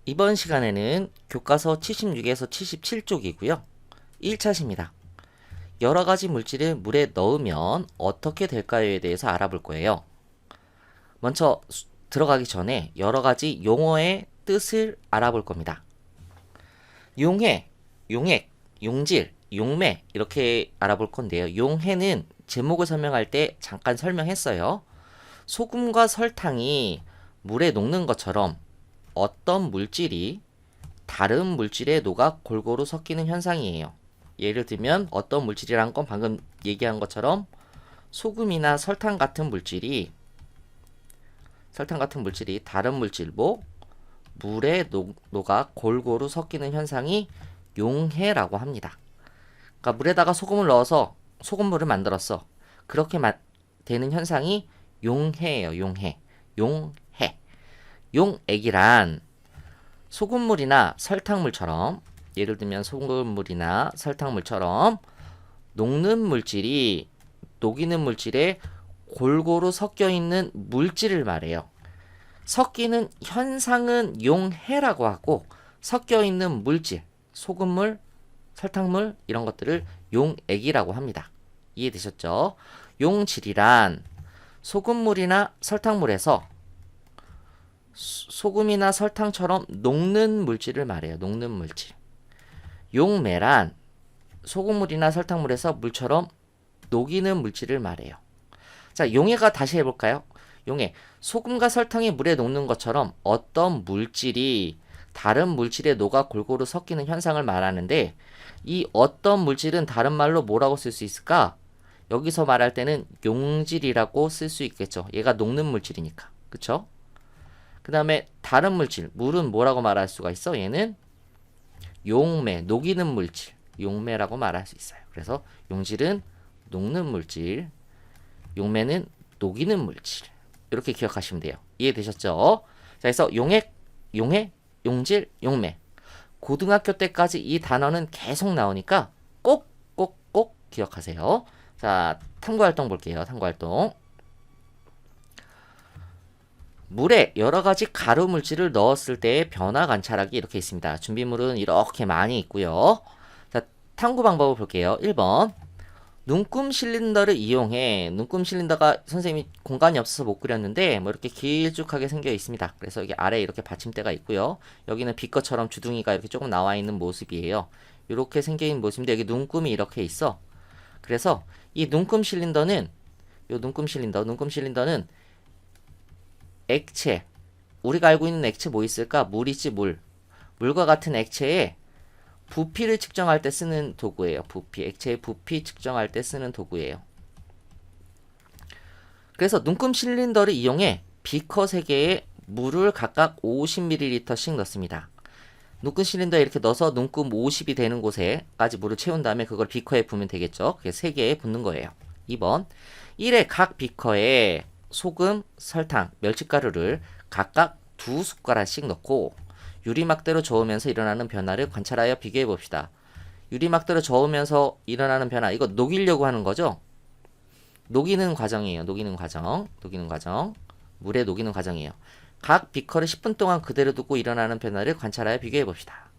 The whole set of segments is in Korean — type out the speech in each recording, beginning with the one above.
이번 시간에는 교과서 76에서 77쪽이고요. 1차시입니다. 여러가지 물질을 물에 넣으면 어떻게 될까요에 대해서 알아볼 거예요. 먼저 들어가기 전에 여러가지 용어의 뜻을 알아볼 겁니다. 용해, 용액, 용질, 용매 이렇게 알아볼 건데요. 용해는 제목을 설명할 때 잠깐 설명했어요. 소금과 설탕이 물에 녹는 것처럼 어떤 물질이 다른 물질에 녹아 골고루 섞이는 현상이에요. 예를 들면 어떤 물질이란 건 방금 얘기한 것처럼 소금이나 설탕 같은 물질이 다른 물질로 물에 녹아 골고루 섞이는 현상이 용해라고 합니다. 그러니까 물에다가 소금을 넣어서 소금물을 만들었어. 그렇게 되는 현상이 용해예요. 용해. 용해. 용액이란 소금물이나 설탕물처럼, 예를 들면 소금물이나 설탕물처럼 녹는 물질이 녹이는 물질에 골고루 섞여 있는 물질을 말해요. 섞이는 현상은 용해라고 하고, 섞여 있는 물질, 소금물, 설탕물 이런 것들을 용액이라고 합니다. 이해되셨죠? 용질이란 소금물이나 설탕물에서 소금이나 설탕처럼 녹는 물질을 말해요. 녹는 물질. 용매란 소금물이나 설탕물에서 물처럼 녹이는 물질을 말해요. 자, 용해가 다시 해볼까요? 용해. 소금과 설탕이 물에 녹는 것처럼 어떤 물질이 다른 물질에 녹아 골고루 섞이는 현상을 말하는데, 이 어떤 물질은 다른 말로 뭐라고 쓸 수 있을까? 여기서 말할 때는 용질이라고 쓸 수 있겠죠. 얘가 녹는 물질이니까. 그쵸? 그 다음에 다른 물질, 물은 뭐라고 말할 수가 있어? 얘는 용매, 녹이는 물질, 용매라고 말할 수 있어요. 그래서 용질은 녹는 물질, 용매는 녹이는 물질. 이렇게 기억하시면 돼요. 이해되셨죠? 자, 그래서 용액, 용해, 용질, 용매. 고등학교 때까지 이 단어는 계속 나오니까 꼭 기억하세요. 자, 탐구활동 볼게요. 탐구활동. 물에 여러가지 가루 물질을 넣었을 때의 변화 관찰하기 이렇게 있습니다. 준비물은 이렇게 많이 있고요. 자, 탐구 방법을 볼게요. 1번. 눈금 실린더를 이용해. 눈금 실린더가 선생님이 공간이 없어서 못 그렸는데 뭐 이렇게 길쭉하게 생겨 있습니다. 그래서 이게 아래에 이렇게 받침대가 있고요. 여기는 비커처럼 주둥이가 이렇게 조금 나와 있는 모습이에요. 이렇게 생겨 있는 모습인데 여기 눈금이 이렇게 있어. 그래서 이 눈금 실린더는 액체, 우리가 알고 있는 액체 뭐 있을까? 물이지, 물. 물과 같은 액체에 부피를 측정할 때 쓰는 도구예요. 부피, 액체의 부피 측정할 때 쓰는 도구예요. 그래서 눈금 실린더를 이용해 비커 3개에 물을 각각 50ml씩 넣습니다. 눈금 실린더에 이렇게 넣어서 눈금 50이 되는 곳에까지 물을 채운 다음에 그걸 비커에 부으면 되겠죠. 그게 3개에 붓는 거예요. 2번. 1회 각 비커에 소금, 설탕, 멸치가루를 각각 2숟가락씩 넣고 유리막대로 저으면서 일어나는 변화를 관찰하여 비교해 봅시다. 유리막대로 저으면서 일어나는 변화, 이거 녹이려고 하는 거죠? 녹이는 과정이에요. 녹이는 과정. 물에 녹이는 과정이에요. 각 비커를 10분 동안 그대로 두고 일어나는 변화를 관찰하여 비교해 봅시다.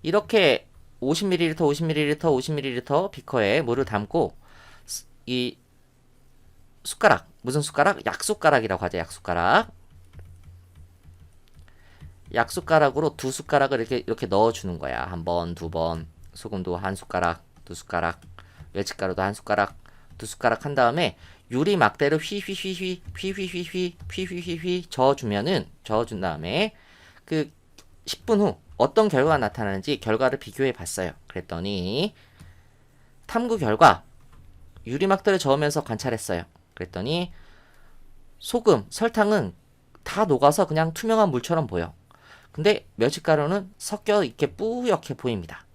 이렇게 50ml 비커에 물을 담고 이 숟가락, 무슨 숟가락? 약숟가락이라고 하죠. 약숟가락으로 2숟가락을 이렇게 넣어주는 거야. 한 번, 2번. 소금도 1숟가락, 2숟가락, 멸치가루도 1숟가락, 2숟가락 한 다음에 유리 막대로 휘휘휘휘 저어준 다음에 그 10분 후 어떤 결과가 나타나는지 결과를 비교해 봤어요. 그랬더니 탐구 결과 유리 막대를 저으면서 관찰했어요. 그랬더니 소금, 설탕은 다 녹아서 그냥 투명한 물처럼 보여. 근데 멸치가루는 섞여 있게 뿌옇게 보입니다.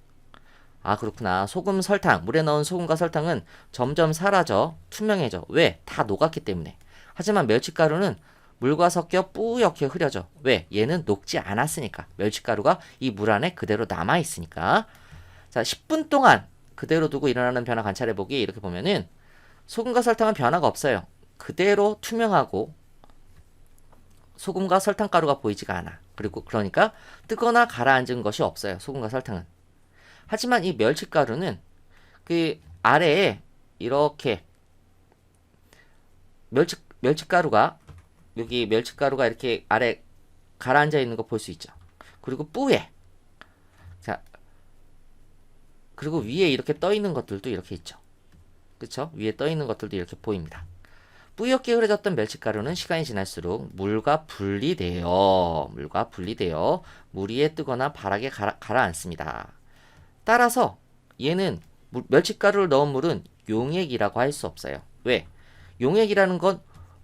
아, 그렇구나. 소금, 설탕, 물에 넣은 소금과 설탕은 점점 사라져 투명해져. 왜? 다 녹았기 때문에. 하지만 멸치가루는 물과 섞여 뿌옇게 흐려져. 왜? 얘는 녹지 않았으니까. 멸치가루가 이 물 안에 그대로 남아있으니까. 자, 10분 동안 그대로 두고 일어나는 변화 관찰해보기. 이렇게 보면은 소금과 설탕은 변화가 없어요. 그대로 투명하고 소금과 설탕가루가 보이지가 않아. 그리고 그러니까 뜨거나 가라앉은 것이 없어요. 소금과 설탕은. 하지만 이 멸치가루는 그 아래에 이렇게 멸치가루가 여기 멸치가루가 이렇게 아래 가라앉아 있는 거 볼 수 있죠. 그리고 뿌에 자 그리고 위에 이렇게 떠 있는 것들도 이렇게 있죠. 그쵸? 위에 떠 있는 것들도 이렇게 보입니다. 뿌옇게 흐려졌던 멸치가루는 시간이 지날수록 물과 분리되어 물 위에 뜨거나 바닥에 가라앉습니다. 따라서 얘는 멸치가루를 넣은 물은 용액이라고 할 수 없어요. 왜? 용액이라는 건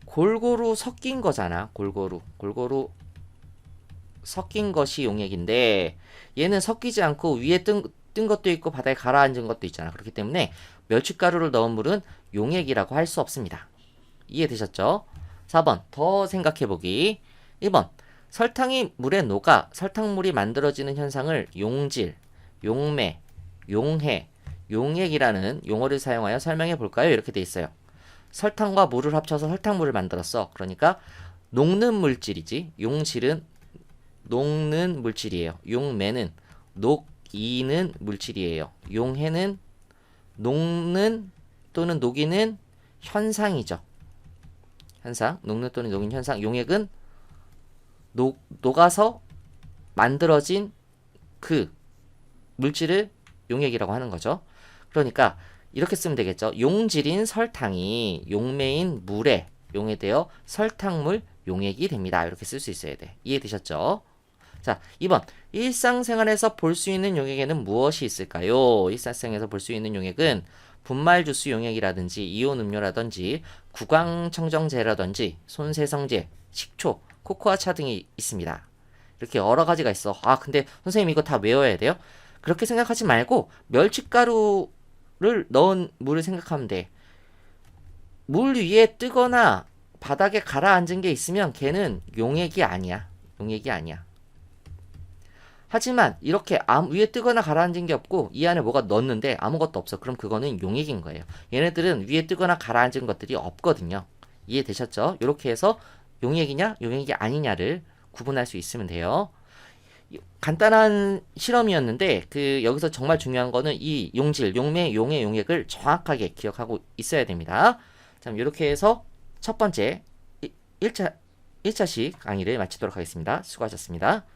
골고루 섞인 거잖아. 골고루 섞인 것이 용액인데 얘는 섞이지 않고 위에 뜬 것도 있고 바닥에 가라앉은 것도 있잖아. 그렇기 때문에 멸치가루를 넣은 물은 용액이라고 할 수 없습니다. 이해되셨죠? 4번 더 생각해보기. 1번 설탕이 물에 녹아 설탕물이 만들어지는 현상을 용질, 용매, 용해, 용액이라는 용어를 사용하여 설명해 볼까요? 이렇게 돼 있어요. 설탕과 물을 합쳐서 설탕물을 만들었어. 그러니까 녹는 물질이지. 용질은 녹는 물질이에요. 용매는 녹이는 물질이에요. 용해는 녹는 또는 녹이는 현상이죠. 현상, 녹는 또는 녹이는 현상. 용액은 녹아서 만들어진 그 물질을 용액이라고 하는 거죠. 그러니까 이렇게 쓰면 되겠죠. 용질인 설탕이 용매인 물에 용해되어 설탕물 용액이 됩니다. 이렇게 쓸 수 있어야 돼. 이해되셨죠? 자, 2번. 일상생활에서 볼 수 있는 용액에는 무엇이 있을까요? 일상생활에서 볼 수 있는 용액은 분말 주스 용액이라든지 이온 음료라든지 구강청정제라든지 손세정제, 식초, 코코아차 등이 있습니다. 이렇게 여러 가지가 있어. 아, 근데 선생님 이거 다 외워야 돼요? 그렇게 생각하지 말고 멸치가루를 넣은 물을 생각하면 돼. 물 위에 뜨거나 바닥에 가라앉은 게 있으면 걔는 용액이 아니야. 용액이 아니야. 하지만 이렇게 위에 뜨거나 가라앉은 게 없고 이 안에 뭐가 넣었는데 아무것도 없어. 그럼 그거는 용액인 거예요. 얘네들은 위에 뜨거나 가라앉은 것들이 없거든요. 이해되셨죠? 이렇게 해서 용액이냐 용액이 아니냐를 구분할 수 있으면 돼요. 간단한 실험이었는데 여기서 정말 중요한 거는 이 용질, 용매, 용해, 용액을 정확하게 기억하고 있어야 됩니다. 자, 이렇게 해서 첫 번째 1차식 강의를 마치도록 하겠습니다. 수고하셨습니다.